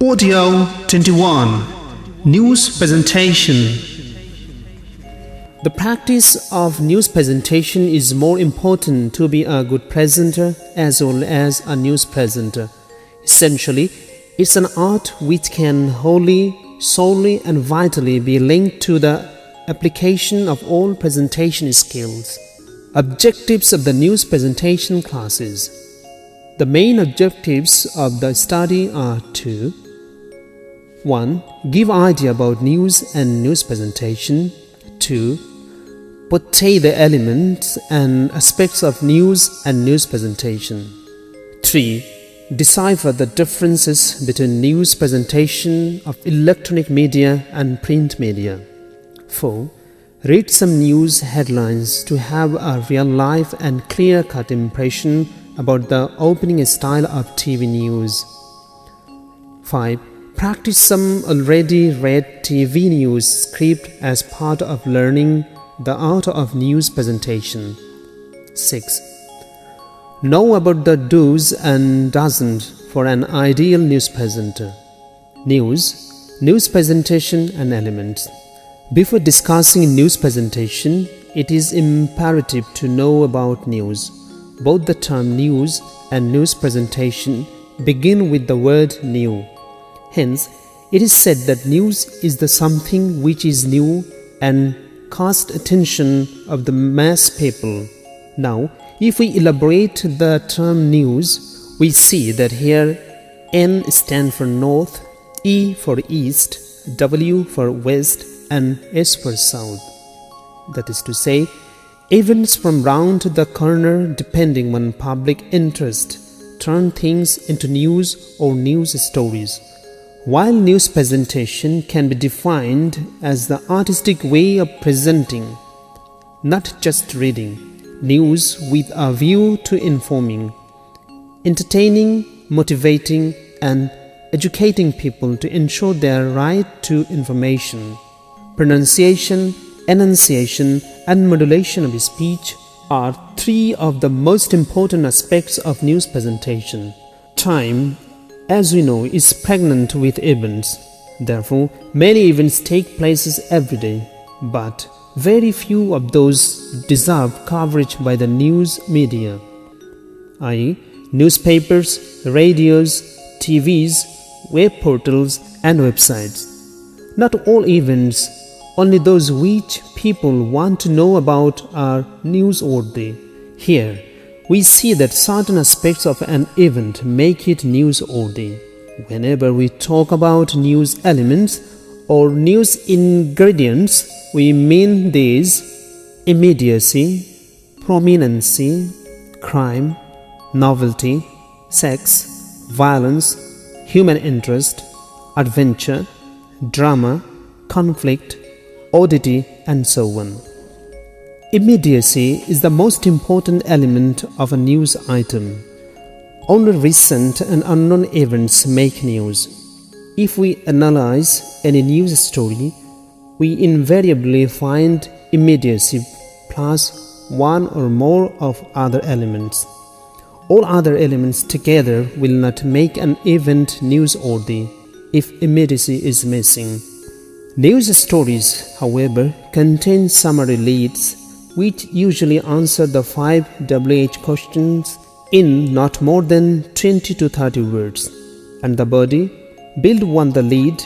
Audio 21. News presentation. The practice of news presentation is more important to be a good presenter as well as a news presenter. Essentially, it's an art which can wholly, solely and vitally be linked to the application of all presentation skills. Objectives of the news presentation classes. The main objectives of the study are to 1. Give idea about news and news presentation. 2. Portray the elements and aspects of news and news presentation. 3. Decipher the differences between news presentation of electronic media and print media. 4. Read some news headlines to have a real-life and clear-cut impression about the opening style of TV news. 5. Practice some already read TV news script as part of learning the art of news presentation. 6. Know about the do's and don'ts for an ideal news presenter. News presentation and elements. Before discussing news presentation, it is imperative to know about news. Both the term news and news presentation begin with the word new. Hence, it is said that news is the something which is new and casts attention of the mass people. Now, if we elaborate the term news, we see that here N stands for north, E for east, W for west, and S for south. That is to say, events from round the corner depending on public interest turn things into news or news stories. While news presentation can be defined as the artistic way of presenting, not just reading, news with a view to informing, entertaining, motivating, and educating people to ensure their right to information. Pronunciation, enunciation, and modulation of speech are three of the most important aspects of news presentation. Time, as we know, is pregnant with events. Therefore, many events take place every day, but very few of those deserve coverage by the news media, i.e., newspapers, radios, TVs, web portals, and websites. Not all events, only those which people want to know about are newsworthy. Here, we see that certain aspects of an event make it newsworthy. Whenever we talk about news elements or news ingredients, we mean these: immediacy, prominency, crime, novelty, sex, violence, human interest, adventure, drama, conflict, oddity, and so on. Immediacy is the most important element of a news item. Only recent and unknown events make news. If we analyze any news story, we invariably find immediacy plus one or more of other elements. All other elements together will not make an event newsworthy if immediacy is missing. News stories, however, contain summary leads which usually answer the 5 WH questions in not more than 20 to 30 words, and the body, built on the lead,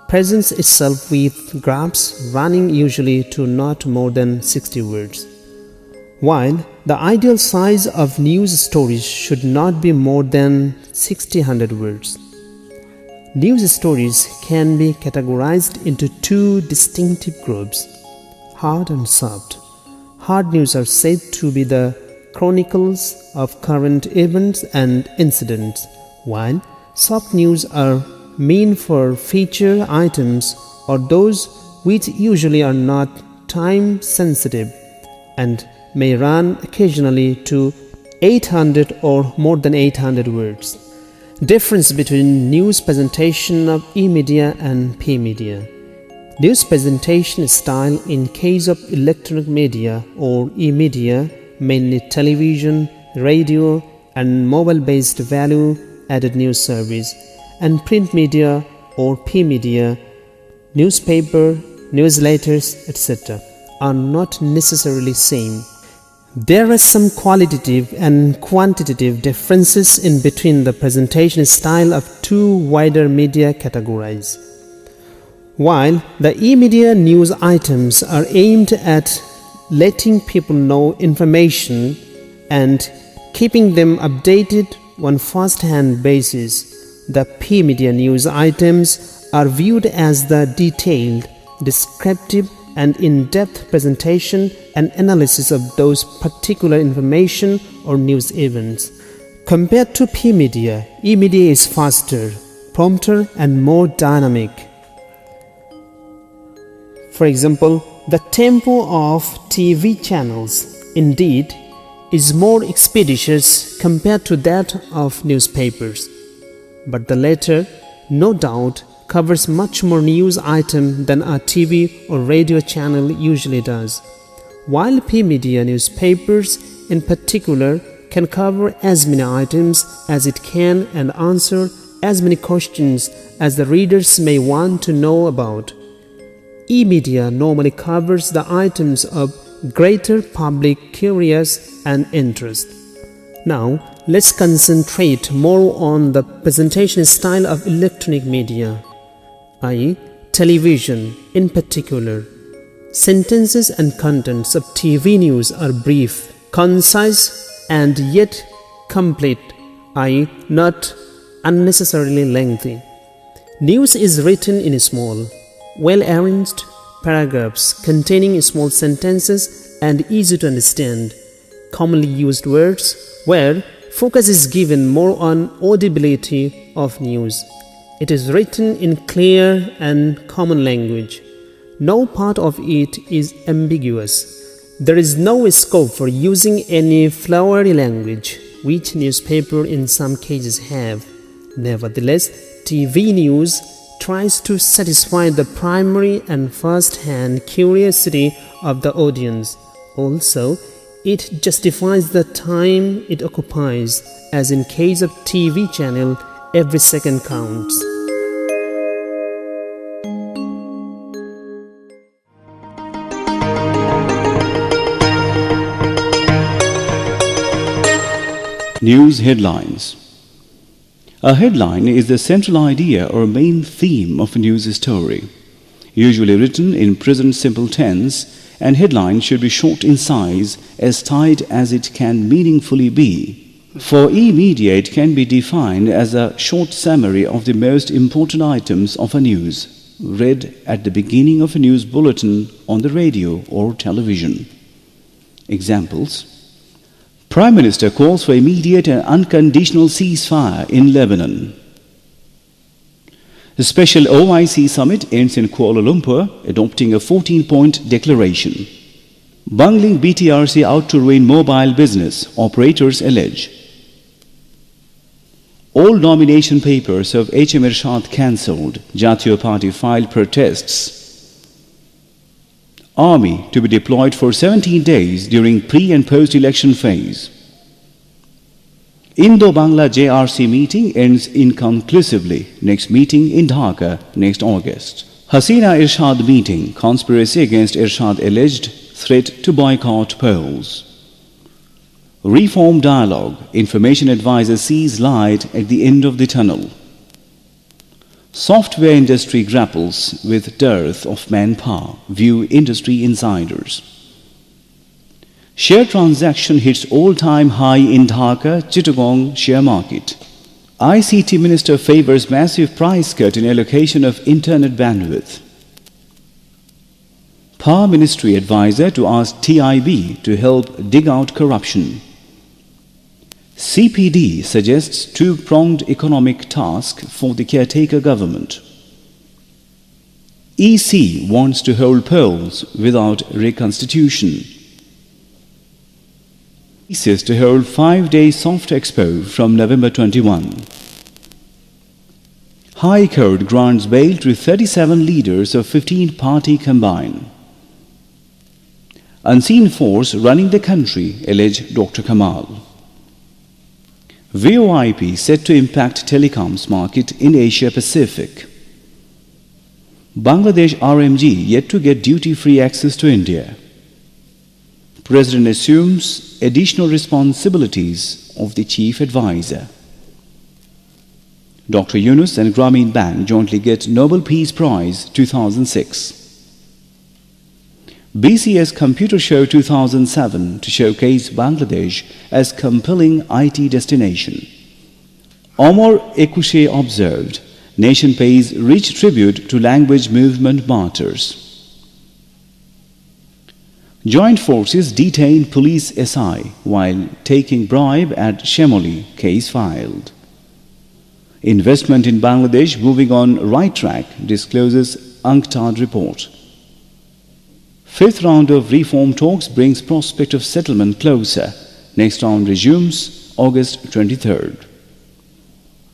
presents itself with graphs running usually to not more than 60 words. While the ideal size of news stories should not be more than 60-100 words. News stories can be categorized into two distinctive groups, hard and soft. Hard news are said to be the chronicles of current events and incidents, while soft news are meant for feature items or those which usually are not time sensitive and may run occasionally to 800 or more than 800 words. Difference between news presentation of e-media and P-media. News presentation style in case of electronic media or e-media, mainly television, radio, and mobile-based value-added news service, and print media or P media, newspaper, newsletters, etc. are not necessarily same. There are some qualitative and quantitative differences in between the presentation style of two wider media categories. While the e-media news items are aimed at letting people know information and keeping them updated on first-hand basis, the P-media news items are viewed as the detailed, descriptive and in-depth presentation and analysis of those particular information or news events. Compared to P-media, e-media is faster, prompter and more dynamic. For example, the tempo of TV channels, indeed, is more expeditious compared to that of newspapers. But the latter, no doubt, covers much more news item than a TV or radio channel usually does. While P-media newspapers in particular can cover as many items as it can and answer as many questions as the readers may want to know about. E-media normally covers the items of greater public curiosity and interest. Now, let's concentrate more on the presentation style of electronic media, i.e., television in particular. Sentences and contents of TV news are brief, concise, and yet complete, i.e., not unnecessarily lengthy. News is written in small, well-arranged paragraphs containing small sentences and easy to understand, commonly used words, where focus is given more on audibility of news. It is written in clear and common language. No part of it is ambiguous. There is no scope for using any flowery language, which newspapers in some cases have. Nevertheless, TV news tries to satisfy the primary and first-hand curiosity of the audience. Also, it justifies the time it occupies, as in case of TV channel, every second counts. News headlines. A headline is the central idea or main theme of a news story, usually written in present simple tense, and headline should be short in size, as tight as it can meaningfully be. For e-media, it can be defined as a short summary of the most important items of a news, read at the beginning of a news bulletin on the radio or television. Examples: Prime Minister calls for immediate and unconditional ceasefire in Lebanon. The special OIC summit ends in Kuala Lumpur, adopting a 14-point declaration. Bungling BTRC out to ruin mobile business, operators allege. All nomination papers of HM Irshad cancelled. Jatiya Party filed protests. Army to be deployed for 17 days during pre- and post-election phase. Indo-Bangla JRC meeting ends inconclusively. Next meeting in Dhaka next August. Hasina Irshad meeting, conspiracy against Irshad alleged threat to boycott polls. Reform dialogue, information advisor sees light at the end of the tunnel. Software industry grapples with dearth of manpower, view industry insiders. Share transaction hits all-time high in Dhaka, Chittagong share market. ICT Minister favors massive price cut in allocation of internet bandwidth. Power Ministry advisor to ask TIB to help dig out corruption. CPD suggests two-pronged economic task for the caretaker government. EC wants to hold polls without reconstitution. Says to hold 5-day Soft Expo from November 21. High Court grants bail to 37 leaders of 15th party combined. Unseen force running the country, alleged Dr. Kamal. VoIP set to impact telecoms market in Asia Pacific. Bangladesh RMG yet to get duty-free access to India. President assumes additional responsibilities of the chief advisor. Dr. Yunus and Grameen Bank jointly get Nobel Peace Prize 2006. BCS Computer Show 2007 to showcase Bangladesh as compelling IT destination. Omar Ekushe observed, nation pays rich tribute to language movement martyrs. Joint forces detain police SI while taking bribe at Shemoli, case filed. Investment in Bangladesh moving on right track, discloses UNCTAD report. Fifth round of reform talks brings prospect of settlement closer. Next round resumes August 23rd.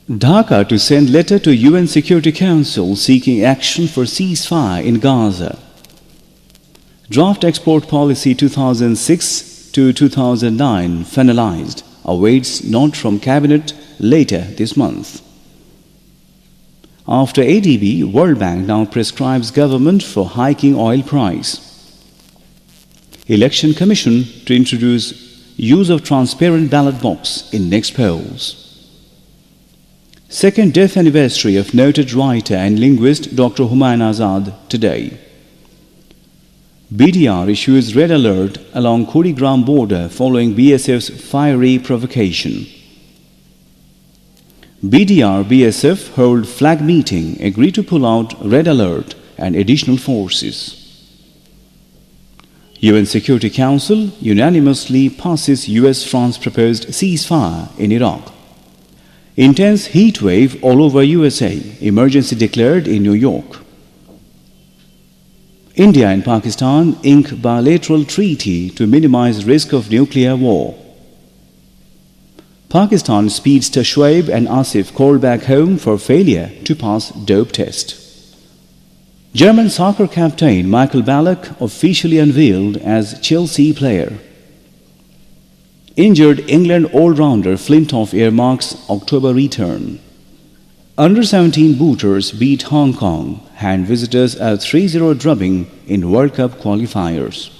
Dhaka to send letter to UN Security Council seeking action for ceasefire in Gaza. Draft Export Policy 2006 to 2009 finalized, awaits nod from Cabinet later this month. After ADB, World Bank now prescribes government for hiking oil price. Election Commission to introduce use of transparent ballot box in next polls. Second death anniversary of noted writer and linguist Dr. Humayun Azad today. BDR issues red alert along Kurigram border following BSF's fiery provocation. BDR-BSF hold flag meeting, agree to pull out red alert and additional forces. UN Security Council unanimously passes US-France proposed ceasefire in Iraq. Intense heat wave all over USA, emergency declared in New York. India and Pakistan ink bilateral treaty to minimize risk of nuclear war. Pakistan speedster Shoaib and Asif called back home for failure to pass dope test. German soccer captain Michael Ballack officially unveiled as Chelsea player. Injured England all-rounder Flintoff earmarks October return. Under-17 booters beat Hong Kong, hand visitors a 3-0 drubbing in World Cup qualifiers.